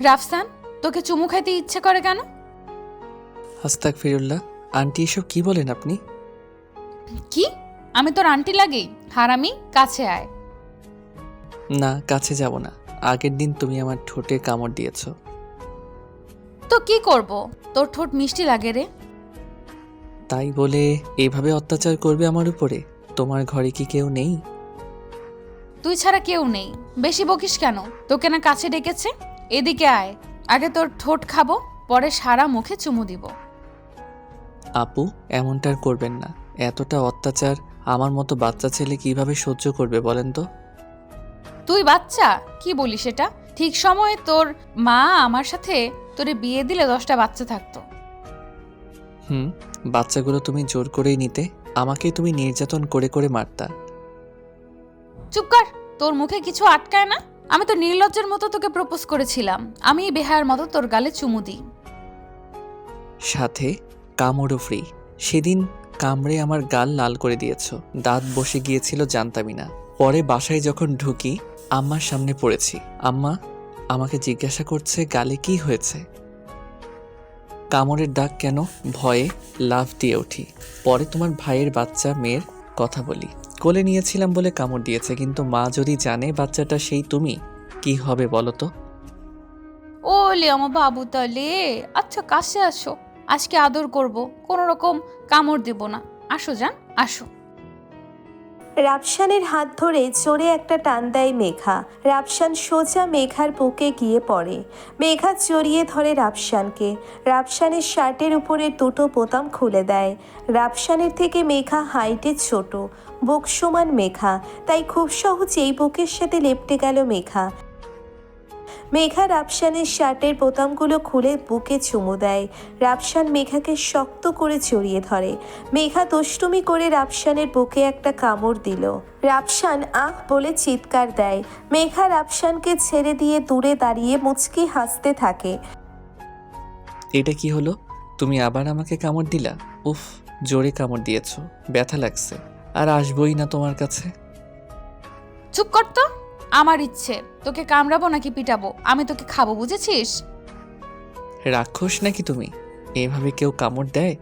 রাফসান, তোকে চুমু খাইতে ইচ্ছে করে কেন? আস্তাগফিরুল্লাহ। আন্টি, এসব কি বলেন আপনি? কি? আমি তোর আন্টি লাগি? হারামি, কাছে আয়। না, কাছে যাব না। আগের দিন তুমি আমার ঠোঁটে কামড় দিয়েছো। তো কি করব? তোর ঠোঁট মিষ্টি লাগে রে। তাই বলে এভাবে অত্যাচার করবে আমার উপরে? তোমার ঘরে কি কেউ নেই? তুই ছাড়া কেউ নেই। বেশি বকিস কেন? তোকে না কাছে ডেকেছে? এদিকে আয়, আগে তোর ঠোঁট খাবো, পরে সারা মুখে চুমু দিব। আপু, এমনটা আর করবেন না। এতটা অত্যাচার আমার মতো বাচ্চা ছেলে কিভাবে সহ্য করবে বলেন তো? তুই বাচ্চা? কি বলিস এটা? ঠিক সময়ে তোর মা আমার সাথে তোরে বিয়ে দিলে 10টা বাচ্চা থাকতো। হুম, বাচ্চাগুলো তুমি জোর করেই নিতে। আমাকে তুমি নির্যাতন করে করে মারতা। চুপ কর, তোর মুখে কিছু আটকায় না? আমি তো নির্লজ্জের মতো তোকে প্রপোজ করেছিলাম, আমি বেহায়ার মতো তোর গালে চুমু দিই। সাথে কামড়ও ফ্রি। সেদিন কামড়ে আমার গাল লাল করে দিয়েছো। দাঁত বসে গিয়েছিল জানতামই না। পরে বাসায় যখন ঢুকি আম্মার সামনে পড়েছি। আম্মা আমাকে জিজ্ঞাসা করছে গালে কি হয়েছে। কামড়ের দাগ কেন? ভয়ে লাফ দিয়ে উঠি। পরে তোমার ভাইয়ের বাচ্চা মেয়ের কথা বলি। কোলে নিয়েছিলাম বলে কামড় দিয়েছে, কিন্তু মা যদি জানে বাচ্চাটা সেই তুমি, কি হবে বলো তো? ওলে আমার বাবু তালে, আচ্ছা কাছে আসো, আজকে আদর করব, কোনো রকম কামড় দেব না। আসো জান, আসো। রাফসানের হাত ধরে জোরে একটা টান দেয় মেঘা। রাফসান সোজা মেঘার বুকে গিয়ে পড়ে। মেঘা জড়িয়ে ধরে রাফসানকে। রাফসানের শার্টের উপরের দুটো বোতাম খুলে দেয়। রাফসানের থেকে মেঘা হাইটে ছোট, বুক সমান মেঘা, তাই খুব সহজেই বুকের সাথে লেপটে গেল মেঘা। মেঘা রাফসানের শার্টের বোতামগুলো খুলে বুকে চুমু দেয়। রাফসান মেঘাকে শক্ত করে জড়িয়ে ধরে। মেঘা দুষ্টুমি করে রাফসানের বুকে একটা কামড় দিল। রাফসান আহ বলে চিৎকার দেয়। মেঘা রাফসানকে ছেড়ে দিয়ে দূরে দাঁড়িয়ে মুচকি হাসতে থাকে। এটা কি হলো? তুমি আবার আমাকে কামড় দিলা? উফ, জোরে কামড় দিয়েছো, ব্যথা লাগছে। আর আসবই না তোমার কাছে। চুপ কর তো। আমার ইচ্ছে, তোকে কামড়াবো নাকি পিটাবো, আমি তোকে খাবো, বুঝেছিস? রাক্ষস নাকি তুমি? এভাবে কেউ কামড় দেয়?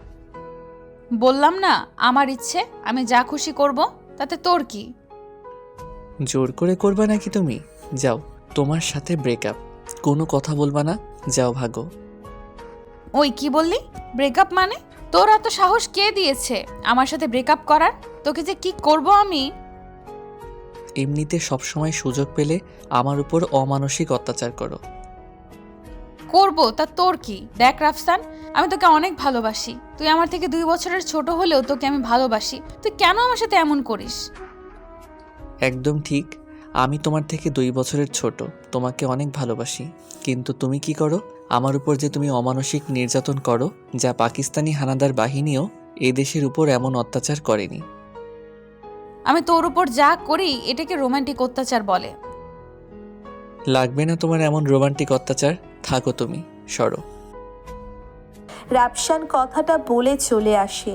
বললাম না আমার ইচ্ছে, আমি যা খুশি করব, তাতে তোর কি? জোর করে করবা নাকি তুমি? যাও, তোমার সাথে ব্রেকআপ। কোনো কথা বলবা না, যাও ভাগো। ওই কি বললি? ব্রেকআপ মানে? তোর এত সাহস কে দিয়েছে আমার সাথে ব্রেকআপ করার? তোকে যে কি করব আমি! এমনিতে সবসময় সুযোগ পেলে আমার উপর অমানসিক অত্যাচার করো। করব তা তোর কি? দেখ রাফসান, আমি তোকে অনেক ভালোবাসি। তুই আমার থেকে 2 বছরের ছোট হলেও তোকে আমি ভালোবাসি। তুই কেন আমার সাথে এমন করিস? একদম ঠিক। আমি তোমার থেকে 2 বছরের ছোট, তোমাকে অনেক ভালোবাসি। কিন্তু তুমি কি করো? আমার উপর যে তুমি অমানসিক নির্যাতন করো, যা পাকিস্তানি হানাদার বাহিনীও এ দেশের উপর এমন অত্যাচার করেনি। আমি তোর উপর যা করি এটাকে রোমান্টিক অত্যাচার বলে। লাগবে না তোমার এমন রোমান্টিক অত্যাচার। থাকো তুমি, সরো। রাফসান কথাটা বলে চলে আসে।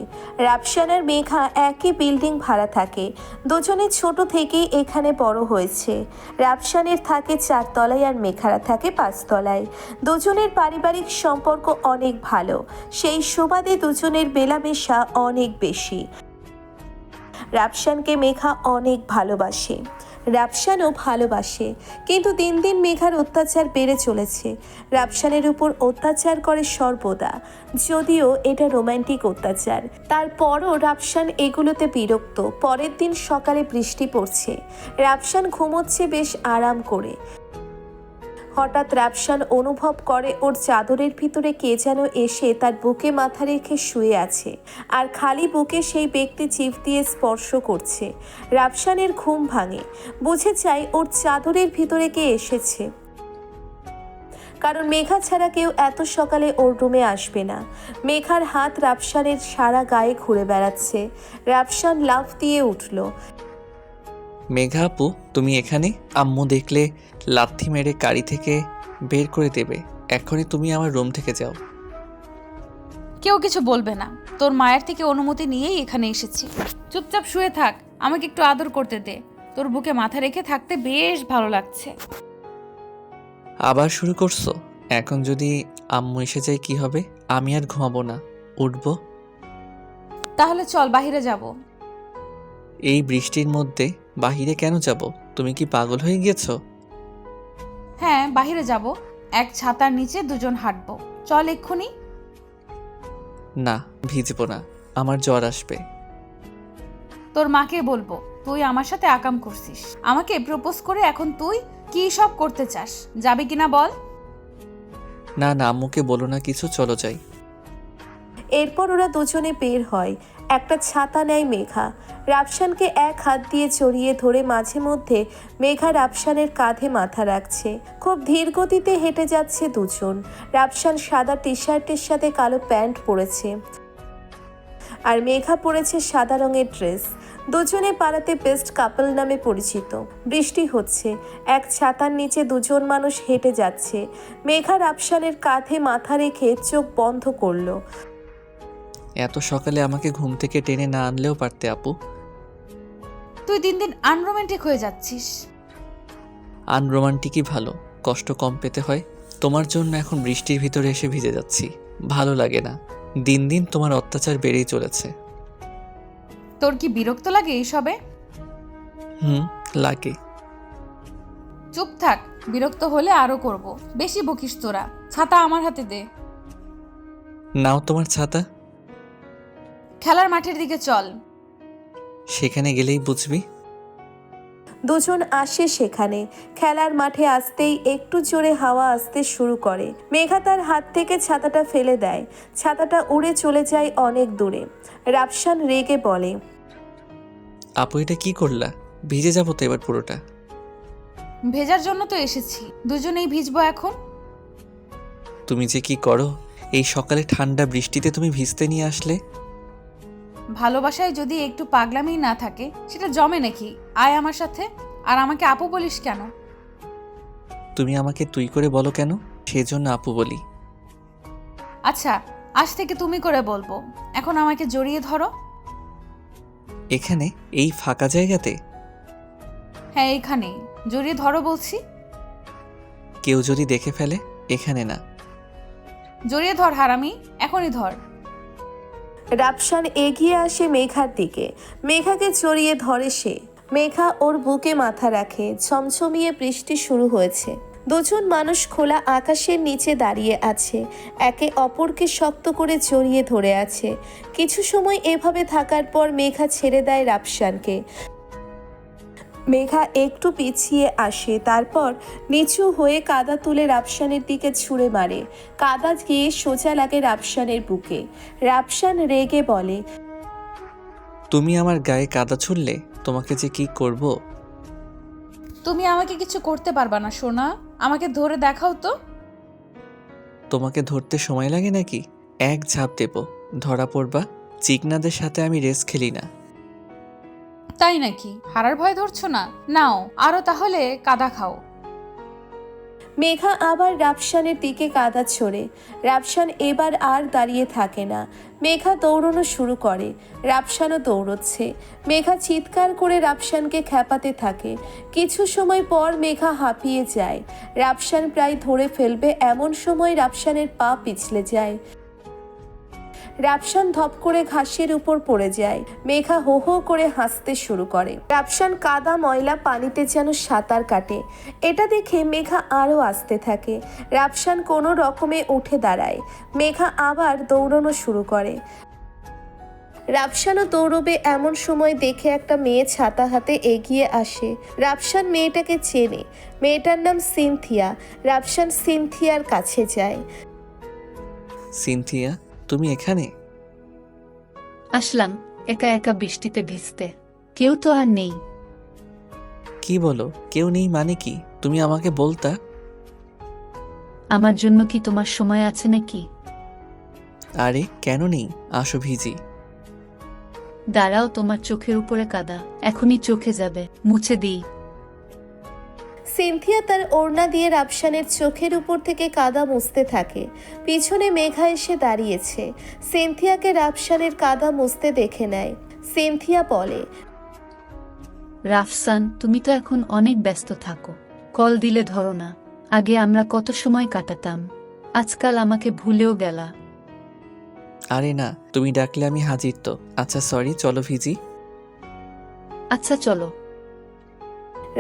রাফসান আর মেঘা একই বিল্ডিং ভাড়া থাকে। দুজনে ছোট থেকেই এখানে বড় হয়েছে। রাফসানের থাকে 4 তলায় আর মেঘারা থাকে 5 তলায়। দুজনের পারিবারিক সম্পর্ক অনেক ভালো, সেই সুবাদে দুজনের মেলামেশা অনেক বেশি। রাফসানকে মেঘা অনেক ভালোবাসে, রাফসানও ভালোবাসে, কিন্তু দিন দিন মেঘার অত্যাচার বেড়ে চলেছে। রাফসানের উপর অত্যাচার করে সর্বদা, যদিও এটা রোমান্টিক অত্যাচার। তারপরও রাফসান এগুলোতে বিরক্ত। পরের দিন সকালে বৃষ্টি পড়ছে। রাফসান ঘুমোচ্ছে বেশ আরাম করে। হঠাৎ রাফসান অনুভব করে ওর চাদরের ভিতরে কে যেন এসে তার বুকে মাথা রেখে শুয়ে আছে, আর খালি বুকে সেই ব্যক্তি চিপ দিয়ে স্পর্শ করছে। রাফসানের ঘুম ভাঙে, বুঝে যায় ওর চাদরের ভিতরে কে এসেছে, কারণ মেঘা ছাড়া কেউ এত সকালে ওর রুমে আসবে না। মেঘার হাত রাফসানের সারা গায়ে ঘুরে বেড়াচ্ছে। রাফসান লাফ দিয়ে উঠল। মেঘা আপু, তুমি এখানে? আম্মু দেখলে লাথি মেরে গাড়ি থেকে বের করে দেবে। এখনই তুমি আমার রুম থেকে যাও। কেউ কিছু বলবে না, তোর মায়ের থেকে অনুমতি নিয়েই এখানে এসেছি। চুপচাপ শুয়ে থাক, আমাকে একটু আদর করতে দে। তোর বুকে মাথা রেখে থাকতে বেশ ভালো লাগছে। আবার শুরু করছো? এখন যদি আম্মু এসে যায় কি হবে? আমি আর ঘুমাবো না, উঠবো। তাহলে চল বাইরে যাব। এই বৃষ্টির মধ্যে বাহিরে কেন যাব? তুমি কি পাগল হয়ে গিয়েছো? হ্যাঁ, বাইরে যাব। এক ছাতার নিচে দুজন হাঁটবো। চল এক্ষুনি। না, ভিজবো না, আমার জ্বর আসবে। তোর মাকে বলবো তুই আমার সাথে আকাম করছিস। আমাকে প্রপোজ করে এখন তুই কি সব করতে চাস? যাবি কিনা বল। না না, আম্মুকে বলো না কিছু, চলো যাই। এরপর ওরা দুজনে বের হয়। একটা ছাতা নেয় মেঘা। রাফসানকে এক হাত দিয়ে জড়িয়ে ধরে মাঝে মধ্যে মেঘা রাফসানের কাঁধে মাথা রাখছে। খুব ধীর গতিতে হেঁটে যাচ্ছে দুজন। রাফসান সাদা টি শার্টের সাথে কালো প্যান্ট পরেছে আর মেঘা পরেছে সাদা রঙের ড্রেস। দুজনে পাড়াতে বেস্ট কাপল নামে পরিচিত। বৃষ্টি হচ্ছে, এক ছাতার নিচে দুজন মানুষ হেঁটে যাচ্ছে। মেঘা রাফসানের কাঁধে মাথা রেখে চোখ বন্ধ করলো। এত সকালে আমাকে ঘুম থেকে টেনে না আনলেও পারতে আপু। তুই দিন দিন আনরোমান্টিক হয়ে যাচ্ছিস। আনরোমান্টিকই ভালো, কষ্ট কম পেতে হয়। তোমার জন্য এখন বৃষ্টির ভিতরে এসে ভিজে যাচ্ছি, ভালো লাগে না। দিন দিন তোমার অত্যাচার বেড়েই চলেছে। তোর কি বিরক্ত লাগে এইসবে? লাগে। চুপ থাক, বিরক্ত হলে আরো করব। বেশি বকিস তোরা। ছাতা আমার হাতে দে। নাও তোমার ছাতা। খেলার মাঠের দিকে চল। সেখানে গেলেই বুঝবি। দুজন আসে সেখানে। খেলার মাঠে আসতেই একটু জোরে হাওয়া আসতে শুরু করে। মেঘা তার হাত থেকে ছাতাটা ফেলে দেয়। ছাতাটা উড়ে চলে যায় অনেক দূরে। রাফসান রেগে বলে, আপু এটা কি করলা? ভিজে যাবো তো এবার পুরোটা। ভেজার জন্য তো এসেছি, দুজনেই ভিজবো এখন। তুমি যে কি করো, এই সকালে ঠান্ডা বৃষ্টিতে তুমি ভিজতে নিয়ে আসলে। ভালোবাসায় যদি একটু পাগলামি না থাকে সেটা জমে নাকি? আয় আমার সাথে। আর আমাকে আপু বলিস কেন? তুমি আমাকে তুই করে বলো কেন? সেজন্য আপু বলি। আচ্ছা, আজ থেকে তুমি করে বলবো। এখন আমাকে জড়িয়ে ধরো। এখানে এই ফাঁকা জায়গাতে? হ্যাঁ, এইখানেই জড়িয়ে ধরো বলছি। কেউ যদি দেখে ফেলে? এখানে না। জড়িয়ে ধর হারামি, এখনই ধর। রাফসান এগিয়ে আসে মেঘার দিকে। মেঘাকে জড়িয়ে ধরে সে। মেঘা ওর বুকে মাথা রাখে। ঝমঝমিয়ে বৃষ্টি শুরু হয়েছে। দুজন মানুষ খোলা আকাশের নিচে দাঁড়িয়ে আছে, একে অপরকে শক্ত করে জড়িয়ে ধরে আছে। কিছু সময় এভাবে থাকার পর মেঘা ছেড়ে দেয় রাফসানকে। মেঘা একটু পিছিয়ে আসে, তারপর নিচু হয়ে কাদা তুলে রাফসানের দিকে ছুঁড়ে মারে। কাদা গিয়ে সোজা লাগে রাফসানের বুকে। রাফসান রেগে বলে, তুমি আমার গায়ে কাদা ছুড়লে তোমাকে যে কি করব। তুমি আমাকে কিছু করতে পারবা না সোনা। আমাকে ধরে দেখাও তো। তোমাকে ধরতে সময় লাগে নাকি? এক ঝাঁপ দেব, ধরা পড়বা। চিকনাদের সাথে আমি রেস খেলি না। তাই নাকি? হারার ভয় ধরছো না? নাও আরো তাহলে কাদা খাও। মেঘা আবার রাফসানের দিকে কাদা ছোড়ে। রাফসান এবার আর দাঁড়িয়ে থাকে না। মেঘা দৌড়ানো শুরু করে। রাফসানও দৌড়চ্ছে। মেঘা চিৎকার করে রাফসানকে খ্যাপাতে থাকে। কিছু সময় পর মেঘা হাঁপিয়ে যায়। রাফসান প্রায় ধরে ফেলবে এমন সময় রাফসানের পা পিছলে যায়। রাফসান ধপ করে ঘাসের উপর পড়ে যায়। মেঘা হো হো করে হাসতে শুরু করে। রাফসান কাদা ময়লা পানিতে যেন সাঁতার কাটে। এটা দেখে মেঘা আরও আসতে থাকে। রাফসান কোনো রকমে উঠে দাঁড়ায়। মেঘা আবার দৌড়ানো শুরু করে। রাফসানও দৌড়বে এমন সময় দেখে একটা মেয়ে ছাতা হাতে এগিয়ে আসে। রাফসান মেয়েটাকে চেনে। মেয়েটার নাম সিনথিয়া। রাফসান সিনথিয়ার কাছে যায়। সিনথিয়া, তুমি এখানে? আসলাম একা একা বৃষ্টিতে ভিজতে। কেউ তো আর নেই। কি বলো? কেউ নেই মানে কি? তুমি আমাকে বলতা। আমার জন্য কি তোমার সময় আছে নাকি? আরে কেন নেই, আসো ভিজি। দাঁড়াও, তোমার চোখের উপরে কাদা, এখনই চোখে যাবে, মুছে দিই। সিনথিয়া তার ওড়না দিয়ে রাফসানের চোখের উপর থেকে কাদা মুছতে থাকে। পিছনে মেঘা এসে দাঁড়িয়েছে। সিনথিয়াকে রাফসানের কাদা মুছতে দেখে নেয়। সিনথিয়া বলে, রাফসান, তুমি তো এখন অনেক ব্যস্ত থাকো, কল দিলে ধরো না। আগে আমরা কত সময় কাটাতাম। আজকাল আমাকে ভুলেও গেলা। আরে না, তুমি ডাকলে আমি হাজির তো। আচ্ছা সরি, চলো ভিজি। আচ্ছা চলো।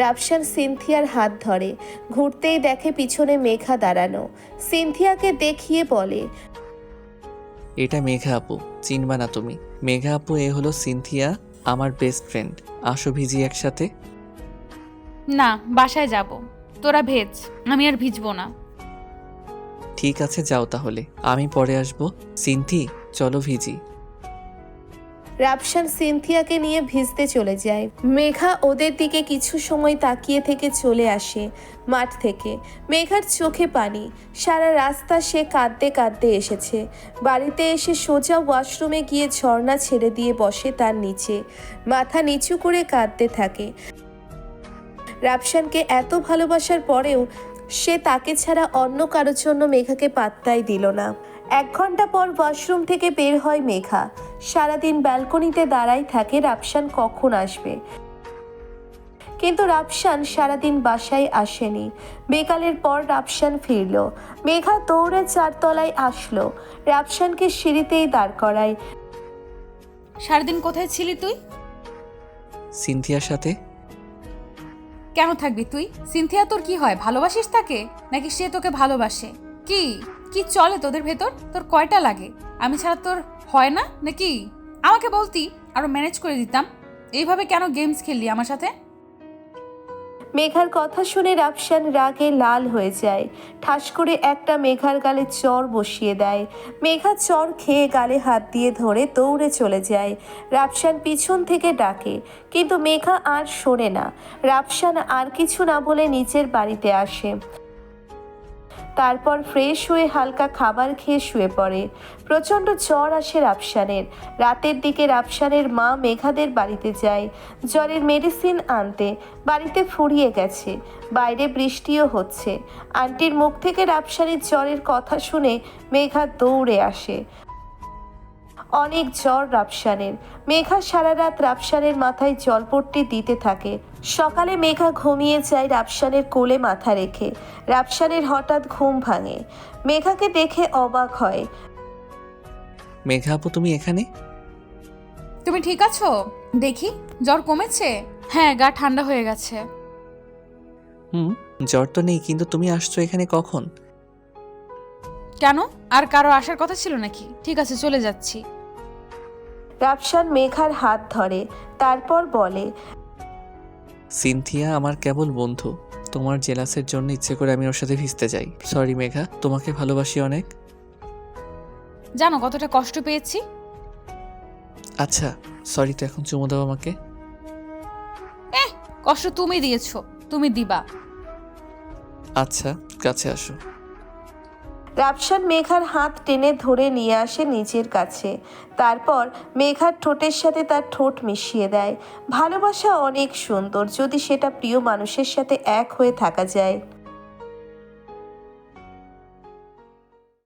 রাফসান সিনথিয়ার হাত ধরে, ঘুরতেই দেখে পিছনে মেঘা দাঁড়ানো। সিনথিয়াকে দেখিয়ে বলে, এটা মেঘা আপু, চিনবা না তুমি? মেঘা আপু, এ হলো সিনথিয়া, আমার বেস্ট ফ্রেন্ড। আসো ভিজি একসাথে। না, বাসায় যাব। তোরা ভেজ, আমি আর ভিজবো না। ঠিক আছে যাও তাহলে, আমি পরে আসবো। সিনথি, চলো ভিজি। রাফসান সিনথিয়াকে নিয়ে ভিজতে চলে যায়। মেঘা ওদের দিকে কিছু সময় তাকিয়ে থেকে চলে আসে মাঠ থেকে। মেঘার চোখে পানি, সারা রাস্তা সে কাঁদতে কাঁদতে এসেছে। বাড়িতে এসে সোজা ওয়াশরুমে গিয়ে ঝর্ণা ছেড়ে দিয়ে বসে তার নিচে, মাথা নিচু করে কাঁদতে থাকে। রাফসানকে এত ভালোবাসার পরেও সে তাকে ছাড়া অন্য কারোর জন্য মেঘাকে পাত্তাই দিল না। 1 ঘন্টা পর ওয়াশরুম থেকে বের হয় মেঘা। সারাদিন ব্যালকনিতে দাঁড়াই থাকে রাফসান কখন আসবে, কিন্তু রাফসান সারাদিন বাসায় আসেনি। বিকালের পর রাফসান ফিরল। মেঘা দৌড়ে 4 তলায় আসলো, রাফসানকে সিঁড়িতেই দাঁড় করায়। সারাদিন কোথায় ছিলি তুই? সিনথিয়ার সাথে। কেন থাকবি তুই? সিনথিয়া তোর কি হয়, ভালোবাসিস তাকে নাকি সে তোকে ভালোবাসে? কি কি চলে তোদের ভেতর? তোর কয়টা লাগে? আমি ছাড়া তোর হয় না নাকি? আমাকে বলতি, আরো ম্যানেজ করে দিতাম। এইভাবে কেন গেমস খেললি আমার সাথে? মেঘার কথা শুনে রাফসান রাগে লাল হয়ে যায়। ঠাস করে একটা মেঘার গালে চর বসিয়ে দেয়। মেঘা চর খেয়ে গালে হাত দিয়ে ধরে দৌড়ে চলে যায়। রাফসান পিছন থেকে ডাকে, কিন্তু মেঘা আর শোনে না। রাফসান আর কিছু না বলে নিচের বাড়িতে আসে। তারপর ফ্রেশ হয়ে হালকা খাবার খেয়ে শুয়ে পড়ে। প্রচণ্ড জ্বর আসে রাফসানের। রাতের দিকে রাফসানের মা মেঘাদের বাড়িতে যায় জ্বরের মেডিসিন আনতে। বাড়িতে ফুরিয়ে গেছে, বাইরে বৃষ্টিও হচ্ছে। আন্টির মুখ থেকে রাফসানের জ্বরের কথা শুনে মেঘা দৌড়ে আসে। অনেক জ্বর রাফসানের। মেঘা সারা রাত রাফসানের মাথায় জলপট্টি দিতে থাকে। সকালে মেঘা ঘুমিয়ে যায় রাফসানের কোলে মাথা রেখে। রাফসানের হঠাৎ ঘুম ভাঙে, মেঘাকে দেখে অবাক হয়। মেঘা আপু, তুমি এখানে? তুমি ঠিক আছো? দেখি, জ্বর কমেছে? হ্যাঁ, গা ঠান্ডা হয়ে গেছে। জ্বর তো নেই, কিন্তু তুমি আসছো এখানে কখন? কেন, আর কারো আসার কথা ছিল নাকি? ঠিক আছে, চলে যাচ্ছি। রাফসান মেঘার হাত ধরে, তারপর বলে, সিনথিয়া আমার কেবল বন্ধু। তোমার জেলাসের জন্য ইচ্ছে করে আমি ওর সাথে ভিজতে যাই। সরি মেঘা, তোমাকে ভালোবাসি অনেক। জানো কতটা কষ্ট পেয়েছি? আচ্ছা সরি, তো এখন চুমো দাও আমাকে। কষ্ট তুমি দিয়েছো, তুমি দিবা। আচ্ছা, কাছে আসো। রাফসান মেঘার হাত টেনে ধরে নিয়ে আসে নিজের কাছে। তারপর মেঘার ঠোঁটের সাথে তার ঠোঁট মিশিয়ে দেয়। ভালোবাসা অনেক সুন্দর যদি সেটা প্রিয় মানুষের সাথে এক হয়ে থাকা যায়।